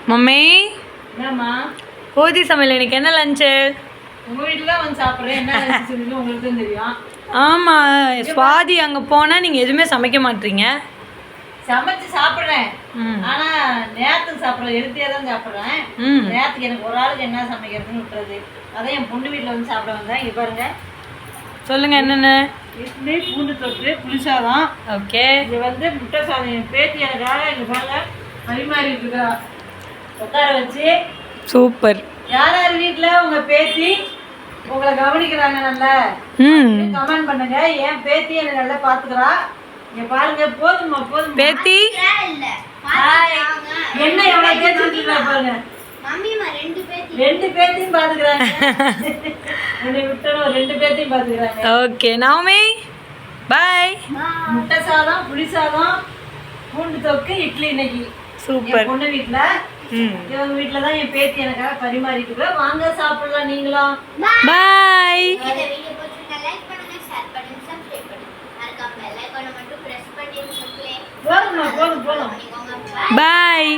Mummy என்னம்மா கோதி சமையல் இன்னைக்கு என்ன லஞ்சு? உங்க வீட்டில் தான் வந்து சாப்பிட்றேன். என்ன லஞ்ச் செஞ்சு உங்களுக்கு தான் தெரியும். ஆமாம், சுவாதி அங்கே போனால் நீங்கள் எதுவுமே சமைக்க மாட்டீங்க. சமைச்சு சாப்பிட்றேன், ஆனால் நேரத்துக்கு சாப்பிட்றேன், எழுத்தியாக தான் சாப்பிட்றேன். நேரத்துக்கு எனக்கு ஒரு ஆளுக்கு என்ன சமைக்கிறதுன்னு விட்டுறது. அதான் என் பொண்ணு வீட்டில் வந்து சாப்பிட வந்தேன். இங்கே பாருங்க, சொல்லுங்கள் என்னென்ன. இட்லி, பூண்டு தொட்டு, புளிசாதம். ஓகே. இது வந்து முட்டை சாதம். என் பேத்தி எனக்காக இங்கே பாருங்க பரிமாறிட்டு இருக்கா. உட்கார வச்சு சூப்பர். யார் யார் வீட்டில் உங்கள் பேத்தி உங்களை கவனிக்கிறாங்க நல்லா கமெண்ட் பண்ணுங்க. என் பேத்தி என்னை நல்லா பார்த்துக்கிறா. இங்க பாருங்க, போதுமா போதும் பேத்தி என்ன எவ்வளவு கேட்டுருக்கீங்களா பாருங்க. ரெண்டு பேத்தையும் பாத்துக்கிறாங்க. என்னை விட்டணும், ரெண்டு பேத்தையும் பாத்துக்கிறாங்க. ஓகே நவமி பாய். முட்டை சாதம், புளி சாதம், பூண்டு தொக்கு, இட்லி இன்னைக்கு சூப்பர். பொண்ணு வீட்டுல. இவங்க வீட்டுல தான் என் பேத்தி எனக்காக பரிமாறிட்டு. வாங்க சாப்பிடலாம் நீங்களும். பாய். போதும் போதும் போதும். பாய்.